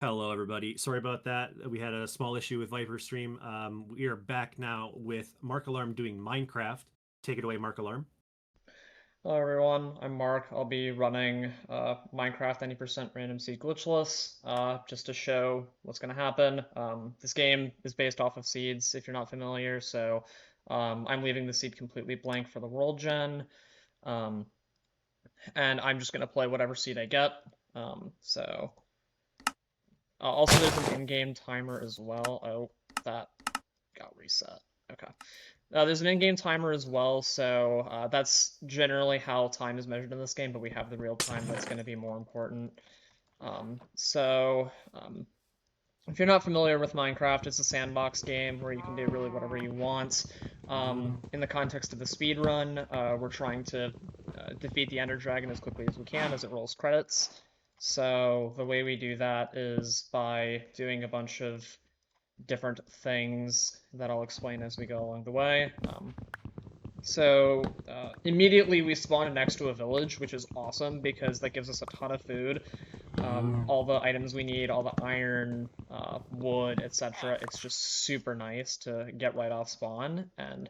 Hello, everybody. Sorry about that. We had a small issue with Viper Stream. We are back now with MarkAlarm doing Minecraft. Take it away, MarkAlarm. Hello everyone, I'm Mark. I'll be running Minecraft 90% random seed glitchless just to show what's going to happen. This game is based off of seeds, if you're not familiar, so I'm leaving the seed completely blank for the world gen, um, and I'm just going to play whatever seed I get. So also there's an in-game timer as well. Oh, that got reset. Okay. There's an in-game timer as well, so that's generally how time is measured in this game, but we have the real time that's going to be more important. If you're not familiar with Minecraft, it's a sandbox game where you can do really whatever you want. In the context of the speed run, we're trying to defeat the Ender Dragon as quickly as we can as it rolls credits. So the way we do that is by doing a bunch of different things that I'll explain as we go along the way. Immediately we spawn next to a village, which is awesome because that gives us a ton of food. All the items we need, all the iron, wood, etc. It's just super nice to get right off spawn, and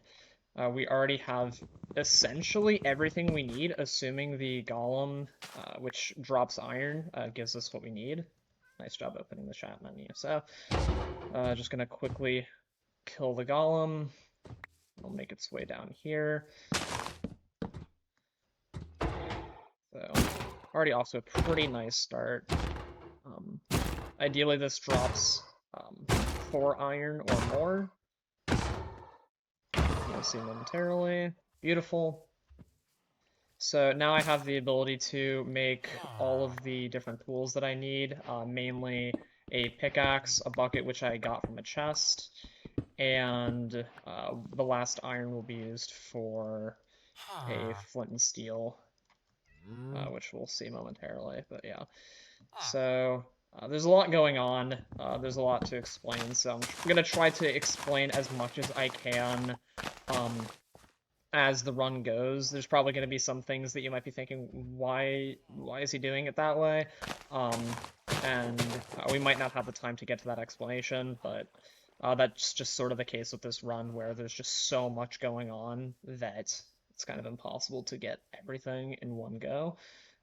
we already have essentially everything we need, assuming the golem, which drops iron, gives us what we need. Nice job opening the chat menu. So, just gonna quickly kill the golem. It'll make its way down here. So, already off to a pretty nice start. Um, Ideally, this drops 4 iron or more. You'll see momentarily. Beautiful. So now I have the ability to make all of the different tools that I need, mainly a pickaxe, a bucket which I got from a chest, and the last iron will be used for a flint and steel, which we'll see momentarily, but yeah. So there's a lot going on. There's a lot to explain, so I'm gonna try to explain as much as I can um, as the run goes. There's probably gonna be some things that you might be thinking, why is he doing it that way? Um, and we might not have the time to get to that explanation, but that's just sort of the case with this run where there's just so much going on that it's kind of impossible to get everything in one go.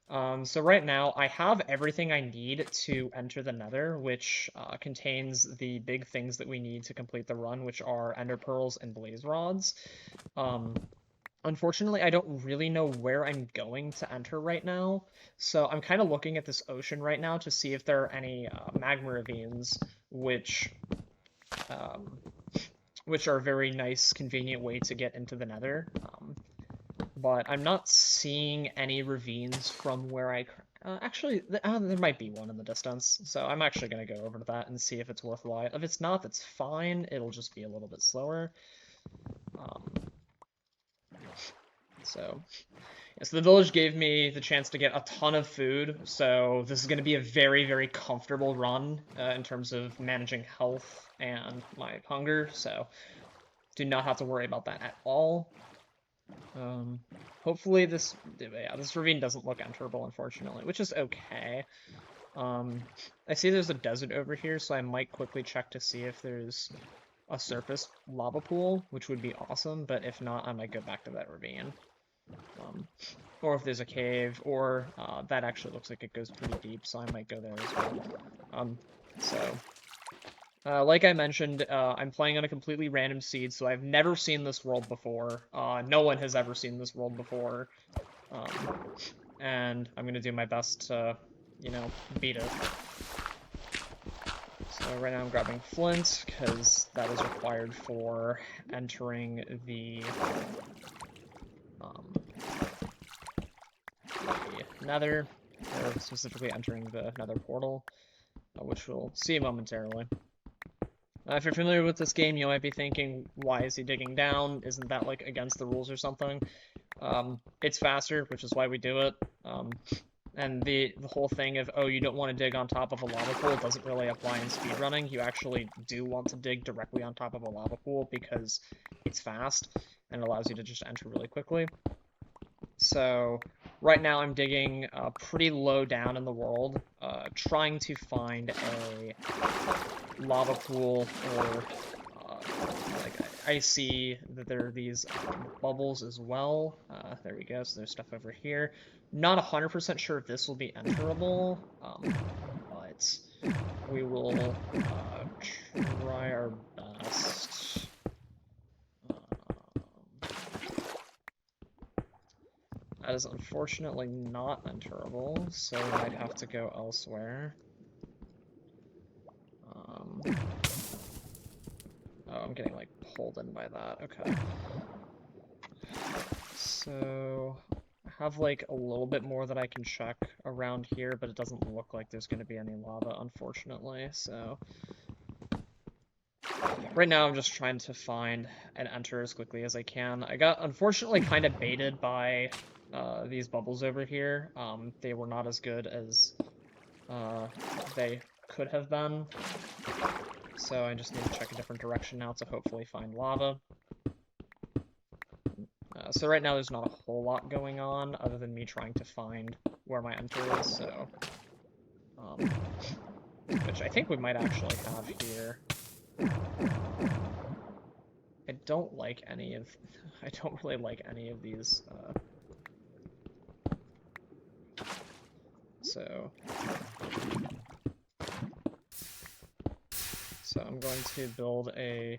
So right now, I have everything I need to enter the Nether, which contains the big things that we need to complete the run, which are Ender Pearls and Blaze Rods. Um, Unfortunately, I don't really know where I'm going to enter right now, so I'm kind of looking at this ocean right now to see if there are any magma ravines, um, which are a very nice, convenient way to get into the Nether. But I'm not seeing any ravines from where actually, there might be one in the distance, so I'm actually going to go over to that and see if it's worthwhile. If it's not, that's fine. It'll just be a little bit slower. Um, so, yeah, so the village gave me the chance to get a ton of food, so this is going to be a very, very comfortable run in terms of managing health and my hunger, so do not have to worry about that at all. Um, Hopefully this ravine doesn't look enterable, unfortunately, which is okay. I see there's a desert over here, so I might quickly check to see if there's a surface lava pool, which would be awesome, but if not, I might go back to that ravine. Um, or if there's a cave, or that actually looks like it goes pretty deep, so I might go there as well. Um, so like I mentioned, I'm playing on a completely random seed, so I've never seen this world before. No one has ever seen this world before. Um, and I'm gonna do my best to, beat it. So right now I'm grabbing flint, because that is required for entering um, the nether, or specifically entering the nether portal, which we'll see momentarily. If you're familiar with this game, you might be thinking, why is he digging down? Isn't that, like, against the rules or something? It's faster, which is why we do it. And the whole thing of, oh, you don't want to dig on top of a lava pool doesn't really apply in speedrunning. You actually do want to dig directly on top of a lava pool because it's fast and allows you to just enter really quickly. So, right now I'm digging pretty low down in the world, trying to find a lava pool or like I see that there are these bubbles as well. There we go. So there's stuff over here. Not 100% sure if this will be enterable, but we will try our best. That is unfortunately not enterable, so we might have to go elsewhere. Oh, I'm getting like pulled in by that. Okay. So I have like a little bit more that I can check around here, but it doesn't look like there's going to be any lava, unfortunately. So right now I'm just trying to find and enter as quickly as I can. I got unfortunately kind of baited by these bubbles over here. They were not as good as they could have been. So I just need to check a different direction now to hopefully find lava. So right now there's not a whole lot going on other than me trying to find where my enter is, so... which I think we might actually have here. I don't like any of... I don't really like any of these, So I'm going to build a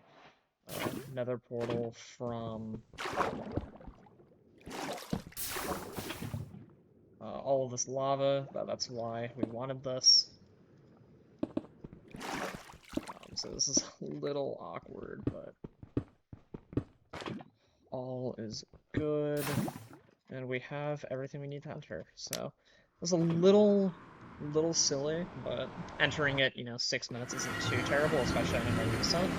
nether portal from all of this lava. That's why we wanted this. So this is a little awkward, but all is good. And we have everything we need to enter. So it was a little silly, but entering it, 6 minutes isn't too terrible, especially on a no reset.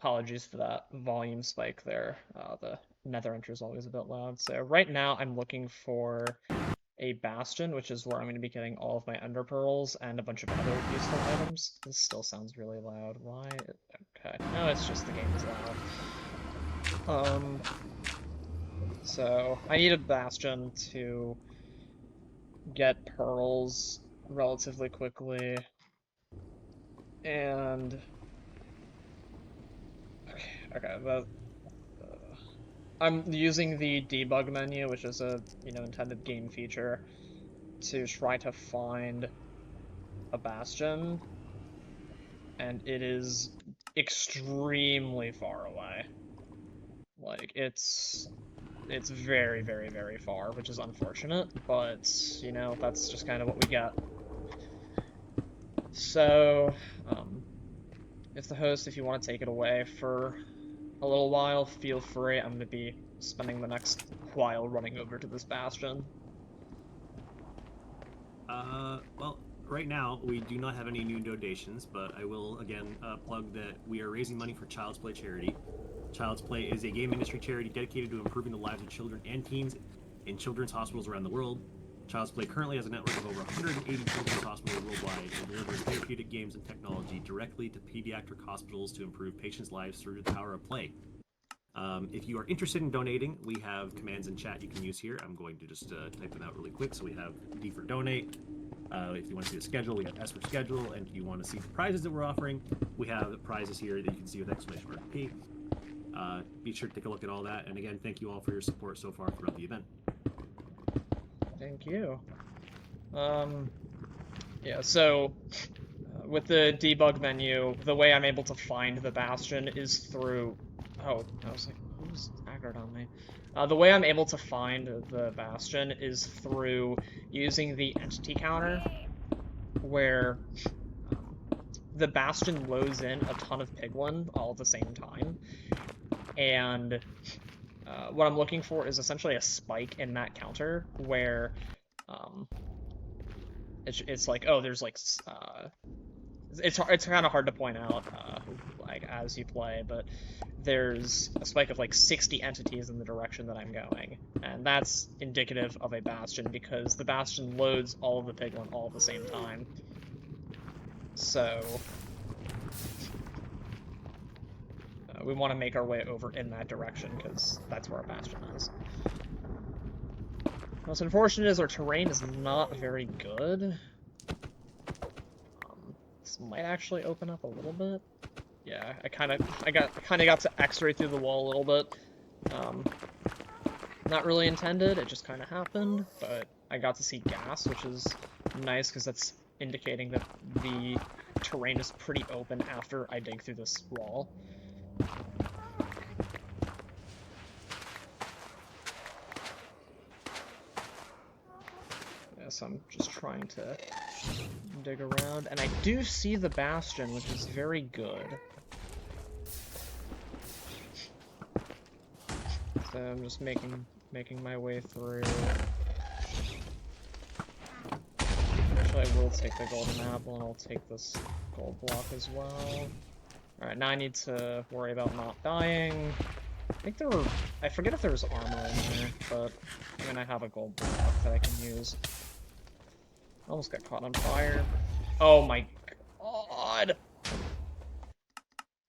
Apologies for that volume spike there. The nether enter is always a bit loud. So right now I'm looking for a bastion, which is where I'm going to be getting all of my ender pearls and a bunch of other useful items. This still sounds really loud. Why? Okay. No, it's just the game is loud. So I need a bastion to get pearls relatively quickly. And okay, I'm using the debug menu, which is a intended game feature, to try to find a bastion, and it is extremely far away. Like it's very, very, very far, which is unfortunate, but that's just kind of what we get. So, if the host, if you want to take it away for a little while, feel free. I'm going to be spending the next while running over to this bastion. Well, right now we do not have any new donations, but I will again plug that we are raising money for Child's Play charity. Child's Play is a game industry charity dedicated to improving the lives of children and teens in children's hospitals around the world. Child's Play currently has a network of over 180 children's hospitals worldwide and delivers therapeutic games and technology directly to pediatric hospitals to improve patients' lives through the power of play. If you are interested in donating, we have commands in chat you can use here. I'm going to just type them out really quick. So we have D for donate. If you want to see the schedule, we have S for schedule. And if you want to see the prizes that we're offering, we have prizes here that you can see with exclamation mark P. Be sure to take a look at all that. And again, thank you all for your support so far throughout the event. Thank you. Yeah, so with the debug menu, the way I'm able to find the bastion is through... Oh, I was like, who's aggroed on me? The way I'm able to find the bastion is through using the entity counter, where the bastion loads in a ton of piglin all at the same time, and what I'm looking for is essentially a spike in that counter where it's like, oh, there's like it's kind of hard to point out like as you play, but there's a spike of like 60 entities in the direction that I'm going, and that's indicative of a bastion because the bastion loads all of the piglin all at the same time. So we want to make our way over in that direction because that's where our bastion is. Most unfortunate is our terrain is not very good. This might actually open up a little bit. Yeah, I kind of got to X-ray through the wall a little bit. Not really intended, it just kind of happened, but I got to see gas, which is nice because that's indicating that the terrain is pretty open after I dig through this wall. Yeah, so I'm just trying to dig around, and I do see the bastion, which is very good. So I'm just making my way through. Actually, I will take the golden apple, and I'll take this gold block as well. Alright, now I need to worry about not dying. I forget if there was armor in there, but I mean, I have a gold block that I can use. Almost got caught on fire. Oh my god!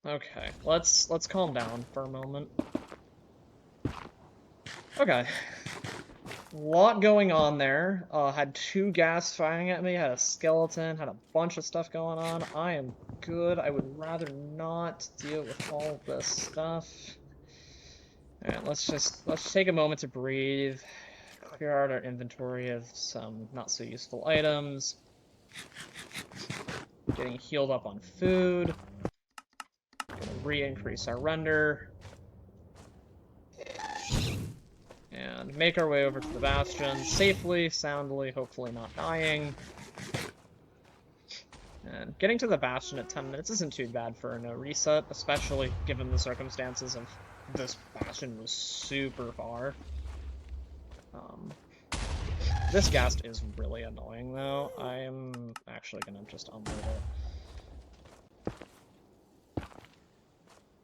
Okay, let's calm down for a moment. Okay. A lot going on there. Had 2 gas firing at me, had a skeleton, had a bunch of stuff going on. I am good. I would rather not deal with all of this stuff. Alright, let's take a moment to breathe. Clear out our inventory of some not so useful items. Getting healed up on food. Gonna re-increase our render. And make our way over to the bastion safely, soundly, hopefully not dying. And getting to the bastion at 10 minutes isn't too bad for a no reset, especially given the circumstances of this bastion was super far. This ghast is really annoying though. I am actually gonna just unload it.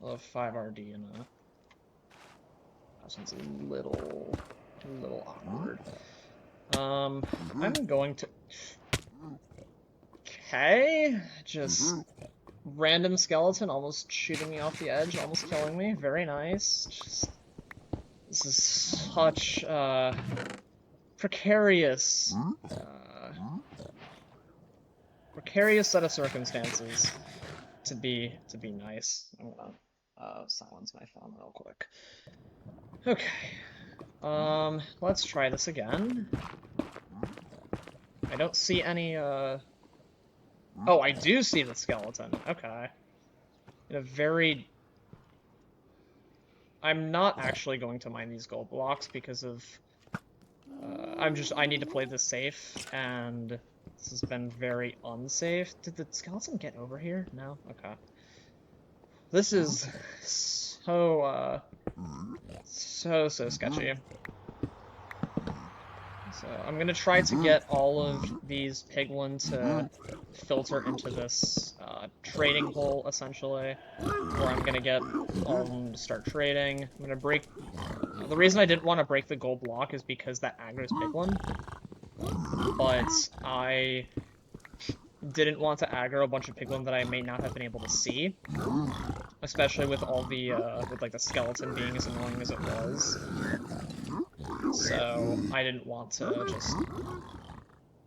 I'll have 5 RD in a... Bastion's a little awkward. I'm going to... Okay, just random skeleton almost shooting me off the edge, almost killing me. Very nice. Just, this is such precarious set of circumstances to be nice. I'm gonna silence my phone real quick. Okay. Let's try this again. I don't see any, Oh, I do see the skeleton. Okay. In a very... I'm not actually going to mine these gold blocks because of... I need to play this safe, and this has been very unsafe. Did the skeleton get over here? No? Okay. This is so sketchy. So I'm gonna try to get all of these piglin to filter into this trading hole, essentially, where I'm gonna get all of them to start trading. I'm gonna break... The reason I didn't want to break the gold block is because that aggro's piglin, but I didn't want to aggro a bunch of piglin that I may not have been able to see, especially with all the, with like the skeleton being as annoying as it was. So I didn't want to just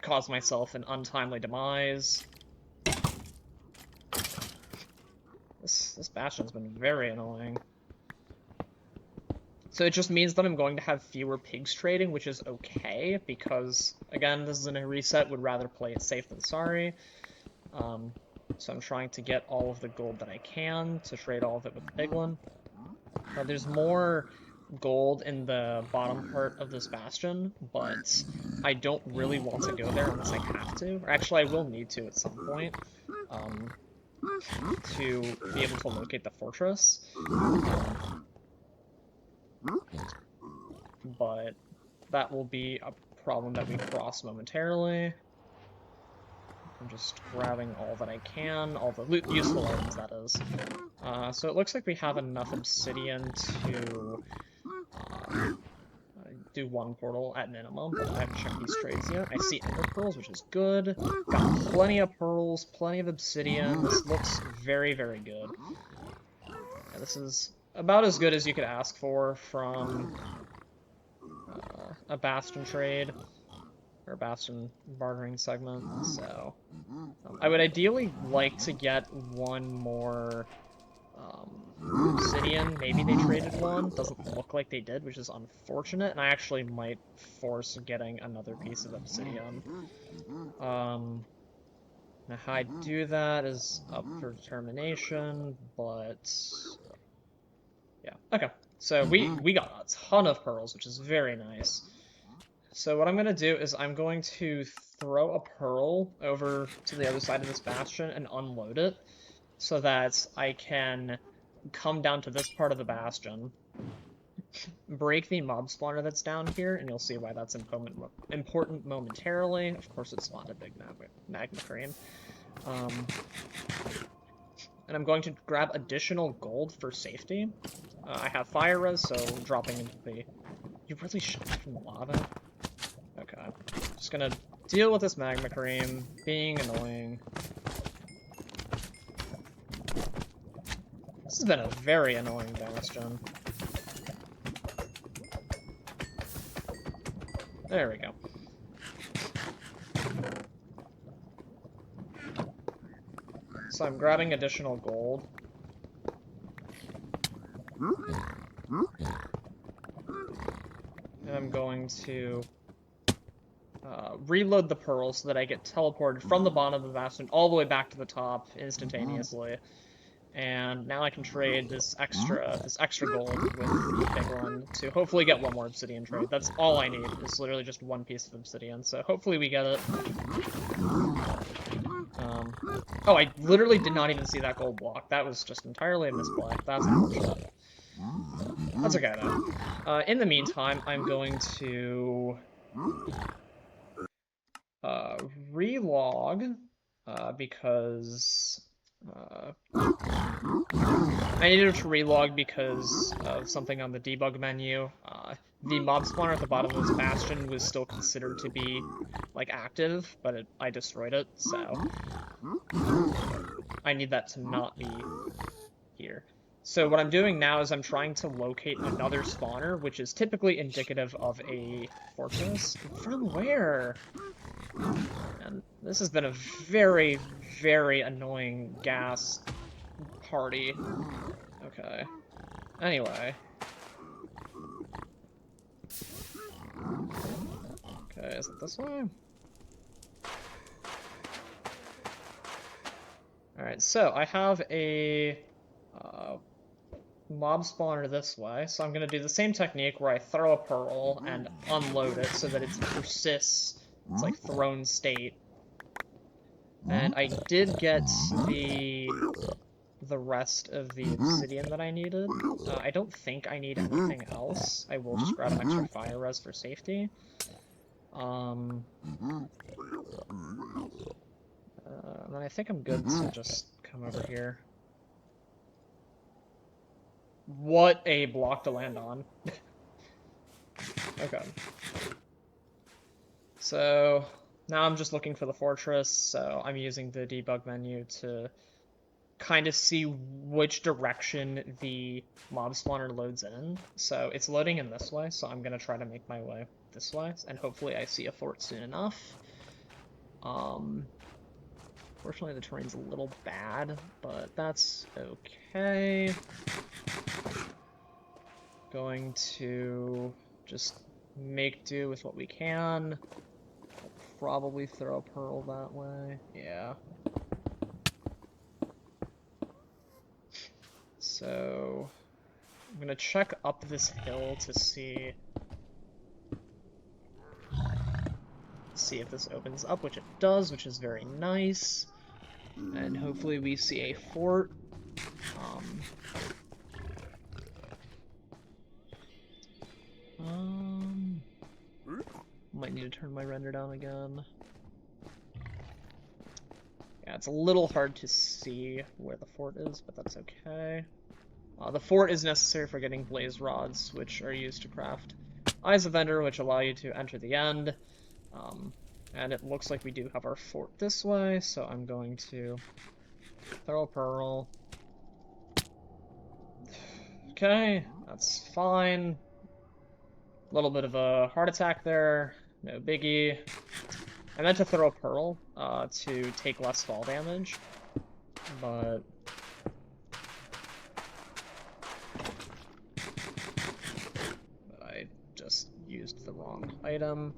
cause myself an untimely demise. This bastion's been very annoying. So it just means that I'm going to have fewer pigs trading, which is okay, because, again, this is in a reset, would rather play it safe than sorry. So I'm trying to get all of the gold that I can to trade all of it with the piglin. There's more gold in the bottom part of this bastion, but I don't really want to go there unless I have to. Or actually, I will need to at some point, to be able to locate the fortress. But that will be a problem that we cross momentarily. I'm just grabbing all that I can, all the useful items, that is. So it looks like we have enough obsidian to do 1 portal at minimum, but I haven't checked these trades yet. I see ender pearls, which is good. Got plenty of pearls, plenty of obsidian. This looks very, very good. Yeah, this is about as good as you could ask for from a bastion trade, or bastion bartering segment, so I would ideally like to get one more obsidian. Maybe they traded one. Doesn't look like they did, which is unfortunate, and I actually might force getting another piece of obsidian. Now how I do that is up for determination, but yeah, okay. So we got a ton of pearls, which is very nice. So what I'm gonna do is I'm going to throw a pearl over to the other side of this bastion and unload it, so that I can come down to this part of the bastion, break the mob spawner that's down here, and you'll see why that's important momentarily. Of course, it spawned a big magma cream. And I'm going to grab additional gold for safety. I have fire res, so dropping into the... You really shot from the lava? Okay. Just gonna deal with this magma cream, being annoying. This has been a very annoying bastion. There we go. So I'm grabbing additional gold. And I'm going to reload the pearls so that I get teleported from the bottom of the bastion all the way back to the top instantaneously. And now I can trade this extra gold with the big one to hopefully get one more obsidian trade. That's all I need, is literally just one piece of obsidian, so hopefully we get it. Oh, I literally did not even see that gold block. That was just entirely a misplay. That's unfortunate. That's okay, though. In the meantime, I'm going to relog, because... I needed to relog because of something on the debug menu. The mob spawner at the bottom of this bastion was still considered to be, like, active, but I destroyed it, so... I need that to not be here. So what I'm doing now is I'm trying to locate another spawner, which is typically indicative of a fortress. From where? And this has been a very, very annoying gas party. Okay. Anyway. Okay, is it this way? Alright, so I have a mob spawner this way, so I'm going to do the same technique where I throw a pearl and unload it so that it persists. It's like thrown state. And I did get the rest of the obsidian that I needed. I don't think I need anything else. I will just grab extra fire res for safety. And then I think I'm good to just come over here. What a block to land on. Okay. So now I'm just looking for the fortress, so I'm using the debug menu to kind of see which direction the mob spawner loads in. So it's loading in this way, so I'm going to try to make my way this way, and hopefully I see a fort soon enough. Fortunately the terrain's a little bad, but that's okay. Going to just make do with what we can. I'll probably throw a pearl that way. Yeah. So I'm gonna check up this hill to see if this opens up, which it does, which is very nice. And hopefully we see a fort. Might need to turn my render down again. Yeah, it's a little hard to see where the fort is, but that's okay. The fort is necessary for getting blaze rods, which are used to craft Eyes of Ender, which allow you to enter the end. And it looks like we do have our fort this way, so I'm going to throw a pearl. Okay, that's fine. A little bit of a heart attack there, no biggie. I meant to throw a pearl to take less fall damage, but I just used the wrong item.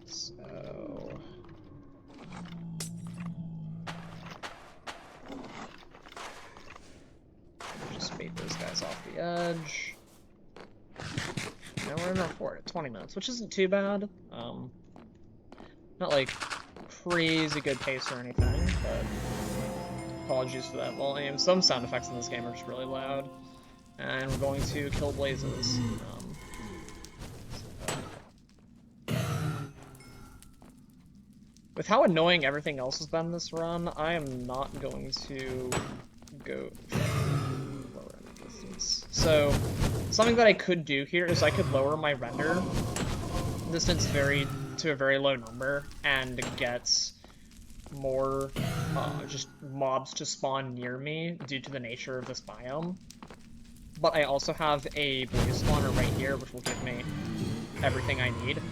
So just bait those guys off the edge. Now we're in our fort at 20 minutes, which isn't too bad. Not like crazy good pace or anything, but apologies for that volume. Some sound effects in this game are just really loud. And we're going to kill blazes. With how annoying everything else has been this run, I am not going to go lower the distance. So, something that I could do here is I could lower my render distance to a very low number and get more just mobs to spawn near me due to the nature of this biome. But I also have a blaze spawner right here, which will give me everything I need.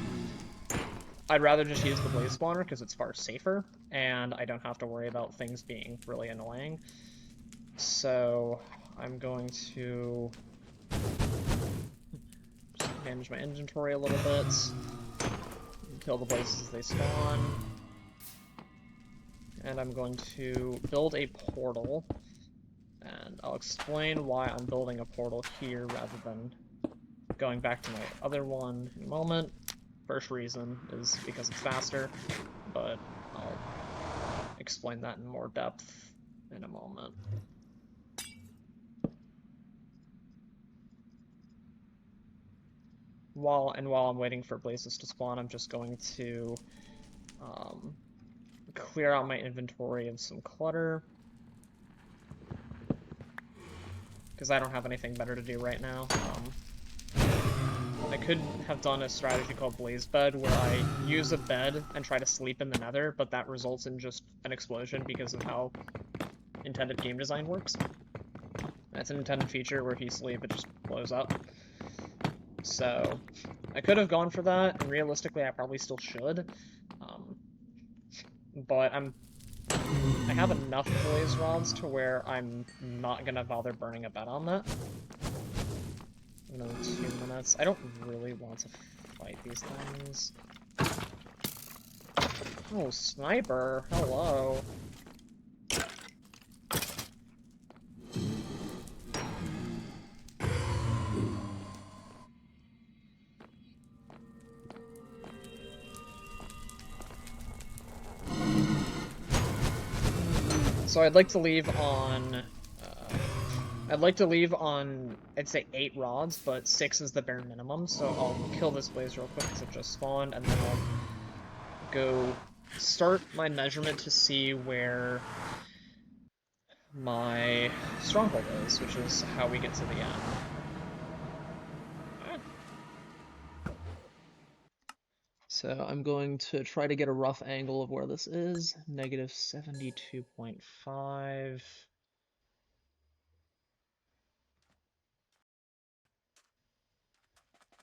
I'd rather just use the blaze spawner because it's far safer, and I don't have to worry about things being really annoying. So I'm going to just manage my inventory a little bit, kill the blazes as they spawn, and I'm going to build a portal, and I'll explain why I'm building a portal here rather than going back to my other one in a moment. First reason is because it's faster, but I'll explain that in more depth in a moment. While I'm waiting for blazes to spawn, I'm just going to clear out my inventory of some clutter, because I don't have anything better to do right now. I could have done a strategy called Blaze Bed, where I use a bed and try to sleep in the nether, but that results in just an explosion because of how intended game design works. That's an intended feature where if you sleep, it just blows up. So, I could have gone for that, and realistically I probably still should. But I have enough blaze rods to where I'm not gonna bother burning a bed on that. Another 2 minutes. I don't really want to fight these things. Oh, sniper! Hello! So I'd like to leave on... I'd say 8 rods, but 6 is the bare minimum, so I'll kill this blaze real quick because it just spawned, and then I'll go start my measurement to see where my stronghold is, which is how we get to the end. So I'm going to try to get a rough angle of where this is. Negative 72.5.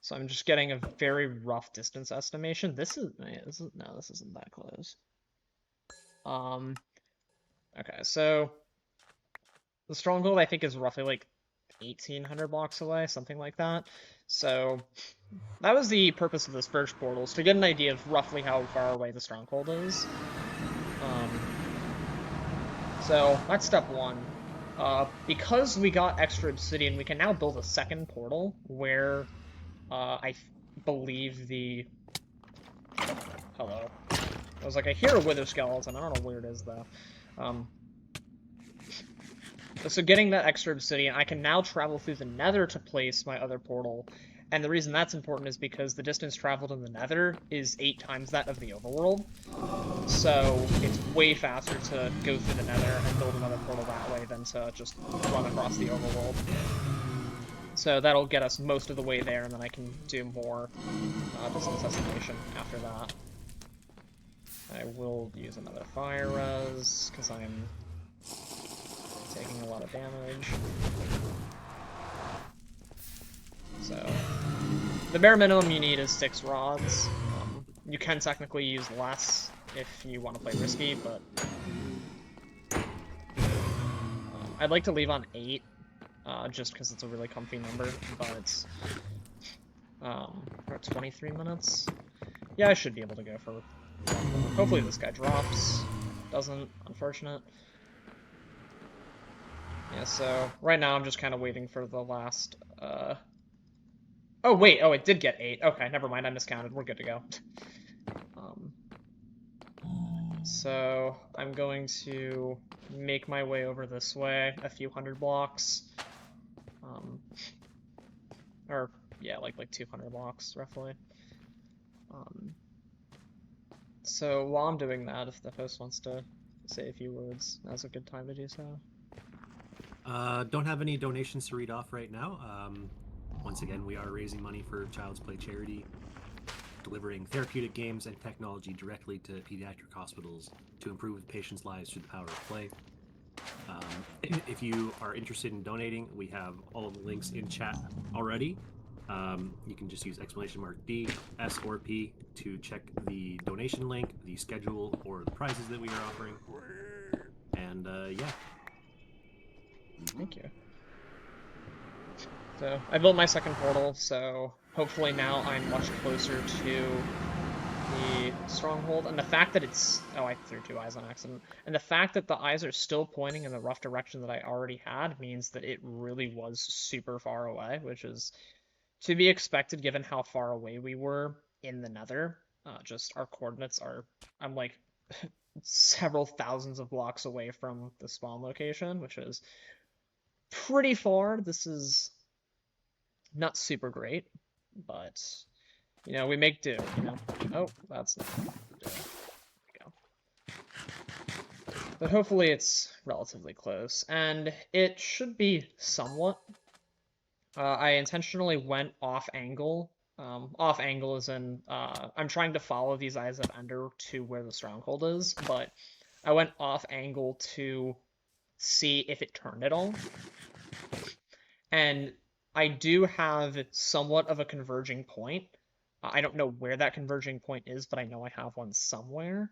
So I'm just getting a very rough distance estimation. This isn't that close. Okay, so the stronghold I think is roughly like 1,800 blocks away, something like that. So that was the purpose of this first portal, is to get an idea of roughly how far away the stronghold is. So that's step one. Because we got extra obsidian, we can now build a second portal where I believe the... Hello. I was like, I hear a wither skeleton. I don't know where it is, though. So getting that extra obsidian, I can now travel through the nether to place my other portal. And the reason that's important is because the distance traveled in the nether is 8 times that of the overworld. So it's way faster to go through the nether and build another portal that way than to just run across the overworld. So that'll get us most of the way there, and then I can do more distance estimation after that. I will use another fire res, because I'm taking a lot of damage. the bare minimum you need is 6 rods. You can technically use less if you want to play risky, but I'd like to leave on 8, just because it's a really comfy number, but we're at 23 minutes. Yeah, I should be able to go for 1 more. Hopefully this guy drops. Doesn't, unfortunate. Yeah, so right now I'm just kind of waiting for the last, oh wait, oh it did get 8. Okay, never mind, I miscounted. We're good to go. So I'm going to make my way over this way, a few hundred blocks. Or yeah, like 200 blocks roughly. So while I'm doing that, if the host wants to say a few words, now's a good time to do so. Don't have any donations to read off right now. Once again, we are raising money for Child's Play charity, delivering therapeutic games and technology directly to pediatric hospitals to improve patients' lives through the power of play. If you are interested in donating, we have all of the links in chat already. You can just use !D, S, or P to check the donation link, the schedule, or the prizes that we are offering. And yeah. Thank you. So I built my second portal, so hopefully now I'm much closer to the stronghold. And the fact that it's... Oh, I threw 2 eyes on accident. And the fact that the eyes are still pointing in the rough direction that I already had means that it really was super far away, which is to be expected given how far away we were in the nether. Just our coordinates are... I'm like several thousands of blocks away from the spawn location, which is pretty far. This is not super great, but, you know, we make do, you know? Oh, that's not do. There we go. But hopefully it's relatively close, and it should be somewhat. I intentionally went off angle. Off angle is in, I'm trying to follow these Eyes of Ender to where the stronghold is, but I went off angle to see if it turned at all. And I do have somewhat of a converging point. I don't know where that converging point is, but I know I have one somewhere.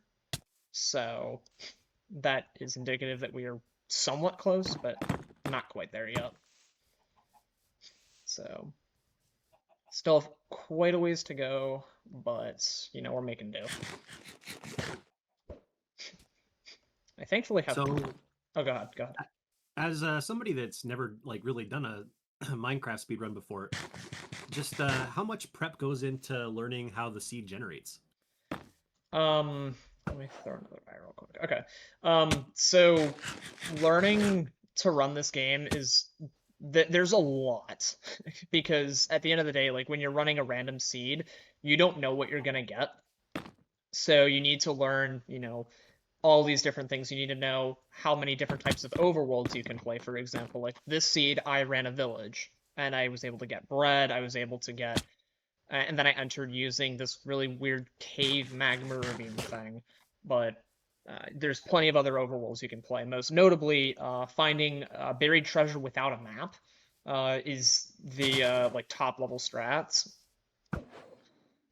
So that is indicative that we are somewhat close, but not quite there yet. So still have quite a ways to go, but, you know, we're making do. I thankfully have... So, oh, go ahead, go ahead. as somebody that's never like really done a Minecraft speedrun before, just how much prep goes into learning how the seed generates? Let me throw another eye real quick. Okay. So learning to run this game is there's a lot because at the end of the day, like when you're running a random seed, you don't know what you're gonna get. So you need to learn, you know, all these different things. You need to know how many different types of overworlds you can play. For example, like this seed, I ran a village and I was able to get bread. I was able to get and then I entered using this really weird cave magma ravine thing. But there's plenty of other overworlds you can play. Most notably, finding buried treasure without a map is the like top level strats.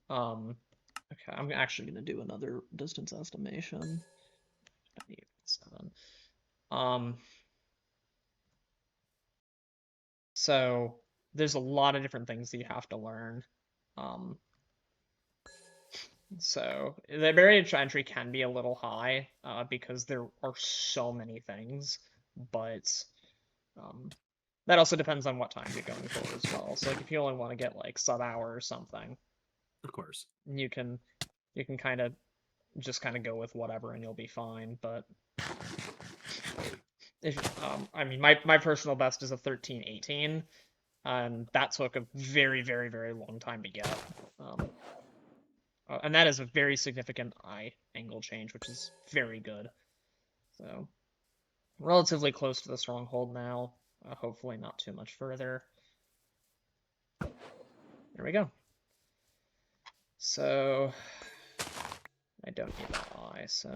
Okay, I'm actually gonna do another distance estimation. 7. So there's a lot of different things that you have to learn. So the barrier to entry can be a little high because there are so many things, but that also depends on what time you're going for as well. So like if you only want to get like sub-hour or something, Of course. you can kind of just kind of go with whatever and you'll be fine. But if I mean my personal best is a 1318, and that took a very very very long time to get. And that is a very significant eye angle change, which is very good. So, relatively close to the stronghold now. Hopefully not too much further. There we go. So, I don't need that eye, so...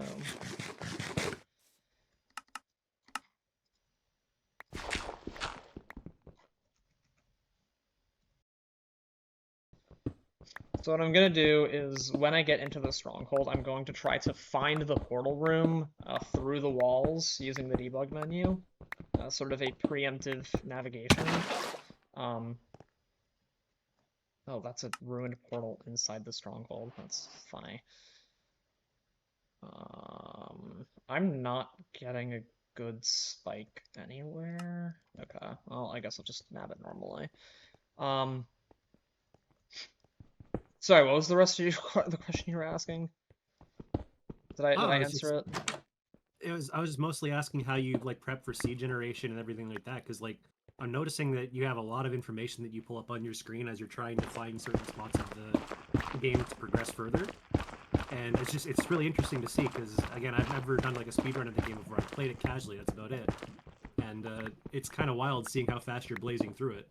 So what I'm gonna do is, when I get into the stronghold, I'm going to try to find the portal room through the walls using the debug menu. Sort of a preemptive navigation. Oh, that's a ruined portal inside the stronghold. That's funny. I'm not getting a good spike anywhere. Okay, well, I guess I'll just nab it normally. Sorry, what was the rest of the question you were asking? Did I answer it? I was just mostly asking how you like prep for seed generation and everything like that, because like I'm noticing that you have a lot of information that you pull up on your screen as you're trying to find certain spots of the game to progress further. And it's really interesting to see, because again, I've never done like a speedrun of the game before. I've played it casually, that's about it. And it's kind of wild seeing how fast you're blazing through it.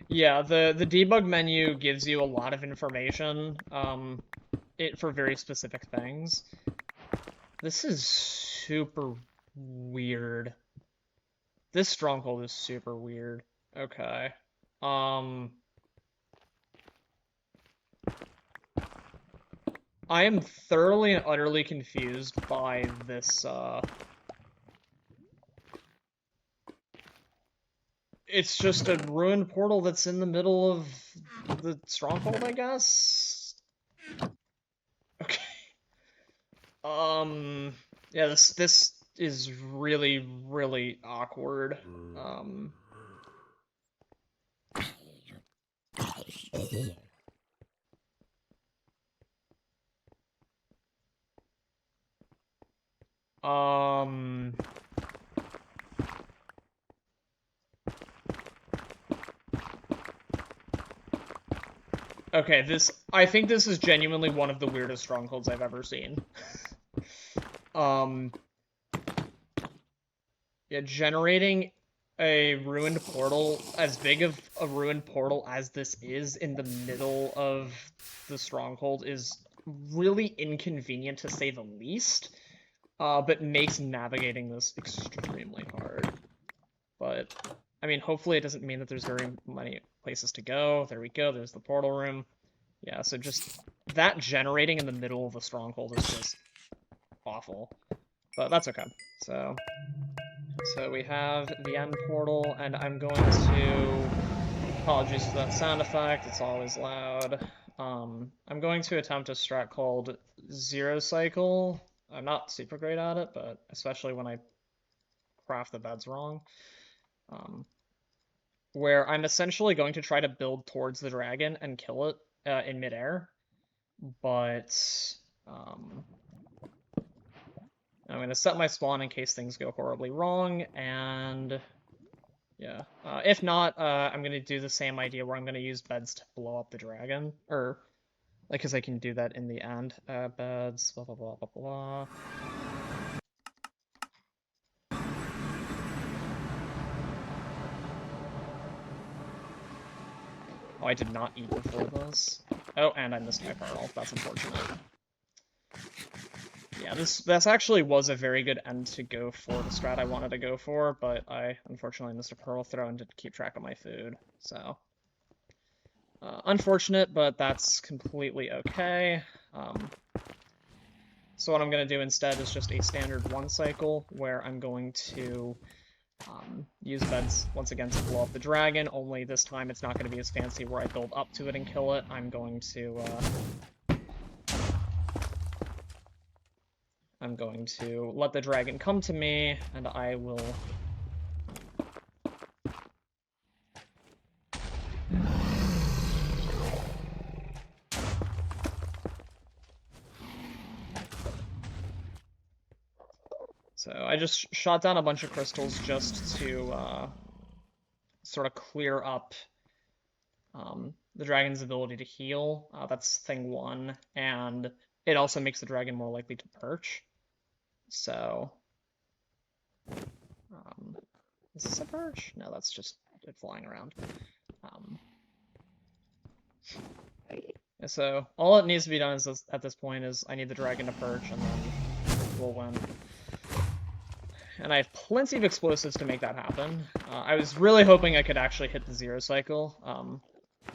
Yeah, the debug menu gives you a lot of information for very specific things. This is super weird. This stronghold is super weird. Okay. I am thoroughly and utterly confused by this, It's just a ruined portal that's in the middle of the stronghold, I guess? Okay. Yeah, this is really, really awkward. Okay, I think this is genuinely one of the weirdest strongholds I've ever seen. Yeah, generating a ruined portal, as big of a ruined portal as this is in the middle of the stronghold, is really inconvenient to say the least, but makes navigating this extremely hard. But, I mean, hopefully it doesn't mean that there's very many places to go. There we go, there's the portal room. Yeah, so just that generating in the middle of the stronghold is just awful. But that's okay. So we have the end portal, and I'm going to... Apologies for that sound effect, it's always loud. I'm going to attempt a strat called Zero Cycle. I'm not super great at it, but especially when I craft the beds wrong. Where I'm essentially going to try to build towards the dragon and kill it in midair. But I'm going to set my spawn in case things go horribly wrong, and yeah. If not, I'm going to do the same idea where I'm going to use beds to blow up the dragon, or, like, because I can do that in the end. Beds, blah, blah, blah, blah, blah. Oh, I did not eat before this. Oh, and I missed my pearl. That's unfortunate. Yeah, this actually was a very good end to go for the strat I wanted to go for, but I unfortunately missed a pearl throw and didn't keep track of my food, so... unfortunate, but that's completely okay. So what I'm going to do instead is just a standard one cycle, where I'm going to use beds once again to blow up the dragon, only this time it's not going to be as fancy where I build up to it and kill it. I'm going to let the dragon come to me, and I will... So I just shot down a bunch of crystals just to sort of clear up the dragon's ability to heal. That's thing one, and it also makes the dragon more likely to perch. So, is this a perch? No, that's just it flying around. So all that needs to be done is at this point is I need the dragon to perch, and then we'll win. And I have plenty of explosives to make that happen. I was really hoping I could actually hit the zero cycle.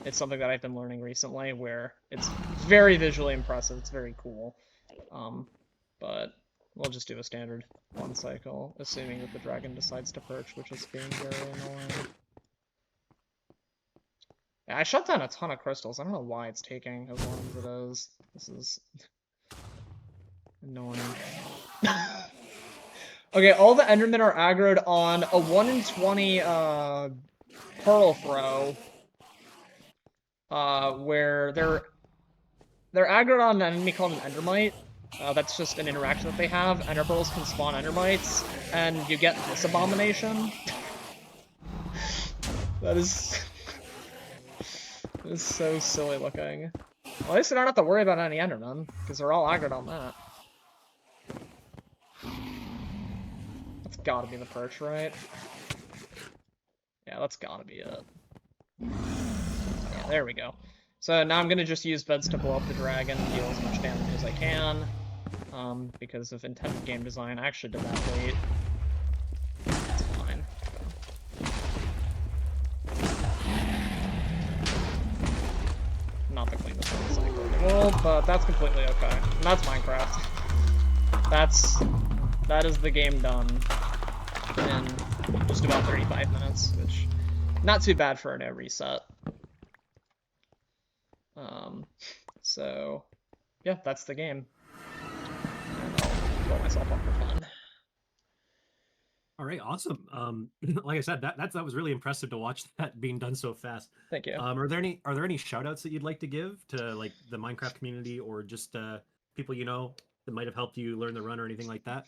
It's something that I've been learning recently, where it's very visually impressive. It's very cool. But we'll just do a standard 1 cycle, assuming that the dragon decides to perch, which is being very annoying. Yeah, I shut down a ton of crystals. I don't know why it's taking as long as it is. This is annoying. Okay, all the Endermen are aggroed on a 1 in 20 Pearl Throw, where they're aggroed on an enemy called an Endermite. That's just an interaction that they have. Ender Pearls can spawn Endermites, and you get this abomination. That is... that is so silly looking. Well, at least I don't have to worry about any Endermen, because they're all aggroed on that. That's gotta be the perch, right? Yeah, that's gotta be it. Yeah, there we go. So now I'm gonna just use beds to blow up the dragon and deal as much damage as I can. Because of intended game design. I actually did that late. It's fine. Not the cleanest cycle in the world, but that's completely okay. And that's Minecraft. That is the game done in just about 35 minutes, which not too bad for a no reset. So yeah, that's the game. And I'll blow myself up for fun. All right, awesome. Like I said, that was really impressive to watch that being done so fast. Thank you. Are there any shout outs that you'd like to give to like the Minecraft community or just people you know that might have helped you learn the run or anything like that?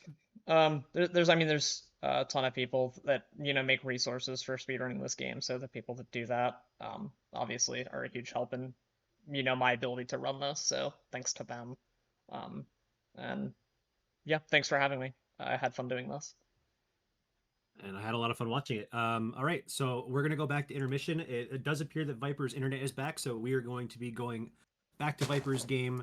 There's a ton of people that, make resources for speedrunning this game, so the people that do that, obviously are a huge help in, my ability to run this, so thanks to them. And yeah, thanks for having me. I had fun doing this. And I had a lot of fun watching it. All right, so we're gonna go back to intermission. It does appear that Viper's internet is back, so we are going to be going back to Viper's game.